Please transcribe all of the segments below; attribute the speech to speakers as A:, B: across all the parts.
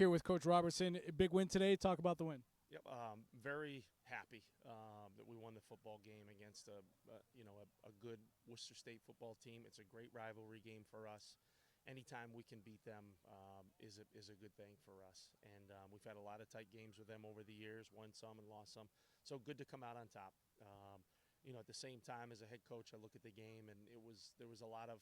A: here with Coach Robertson. A big win today. Talk about the win.
B: Yep, very happy that we won the football game against a good Worcester State football team. It's a great rivalry game for us. Anytime we can beat them is a good thing for us. And we've had a lot of tight games with them over the years, won some and lost some. So good to come out on top. At the same time, as a head coach, I look at the game and there was a lot of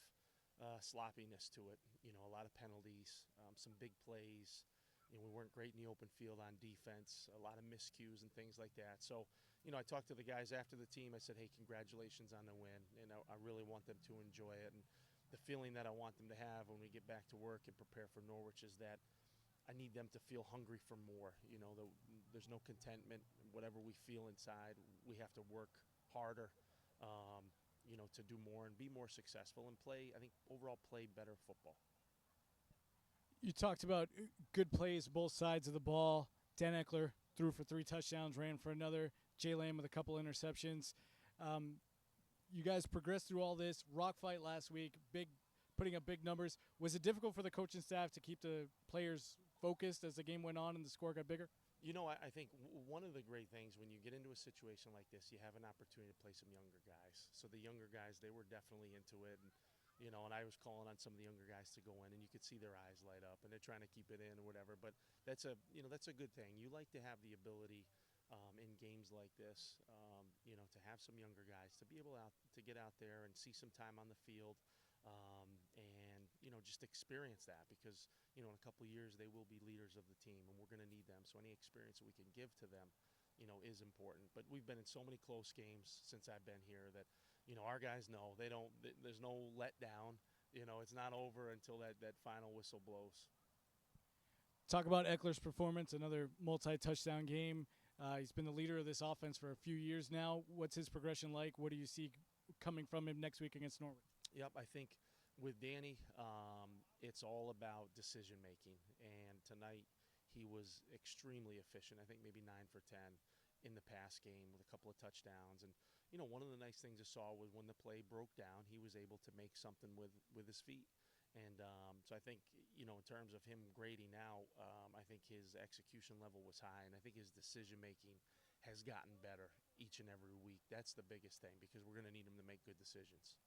B: sloppiness to it. A lot of penalties, some big plays. We weren't great in the open field on defense, a lot of miscues and things like that. So, I talked to the guys after the team. I said, hey, congratulations on the win. And I really want them to enjoy it. And the feeling that I want them to have when we get back to work and prepare for Norwich is that I need them to feel hungry for more. There's no contentment. Whatever we feel inside, we have to work harder, to do more and be more successful and play, I think, overall play better football.
A: You talked about good plays both sides of the ball. Dan Eckler threw for 3 touchdowns, ran for another. Jay Lamb with a couple interceptions. You guys progressed through all this. Rock fight last week, putting up big numbers. Was it difficult for the coaching staff to keep the players focused as the game went on and the score got bigger?
B: I think one of the great things when you get into a situation like this, you have an opportunity to play some younger guys. So the younger guys, they were definitely into it. And I was calling on some of the younger guys to go in, and you could see their eyes light up, and they're trying to keep it in or whatever. But that's a good thing. You like to have the ability in games like this, to have some younger guys to be able to get out there and see some time on the field, and just experience that because in a couple of years they will be leaders of the team, and we're going to need them. So any experience that we can give to them, is important. But we've been in so many close games since I've been here that, our guys know there's no letdown. It's not over until that final whistle blows.
A: Talk about Eckler's performance, another multi-touchdown game. He's been the leader of this offense for a few years now. What's his progression like? What do you see coming from him next week against Norwich?
B: Yep, I think with Danny, it's all about decision making. And tonight he was extremely efficient. I think maybe 9 for 10 in the pass game with a couple of touchdowns. And, one of the nice things I saw was when the play broke down, he was able to make something with his feet. And so I think, in terms of him grading now, I think his execution level was high, and I think his decision-making has gotten better each and every week. That's the biggest thing because we're going to need him to make good decisions.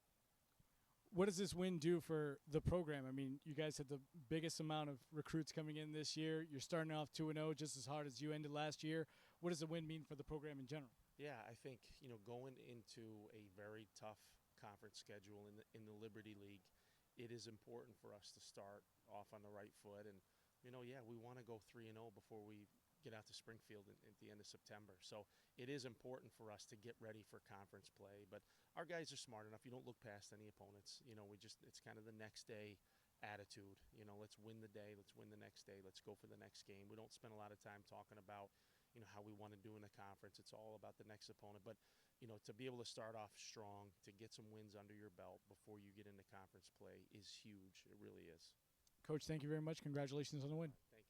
A: What does this win do for the program? I mean, you guys had the biggest amount of recruits coming in this year. You're starting off 2-0 just as hard as you ended last year. What does the win mean for the program in general?
B: Yeah, I think, going into a very tough conference schedule in the Liberty League, it is important for us to start off on the right foot. And, we want to go 3-0 before we get out to Springfield at the end of September. So it is important for us to get ready for conference play. But our guys are smart enough. You don't look past any opponents. It's kind of the next day attitude. Let's win the day. Let's win the next day. Let's go for the next game. We don't spend a lot of time talking about, how we want to do in the conference. It's all about the next opponent. But, to be able to start off strong, to get some wins under your belt before you get into conference play is huge. It really is.
A: Coach, thank you very much. Congratulations on the win.
B: Thank you.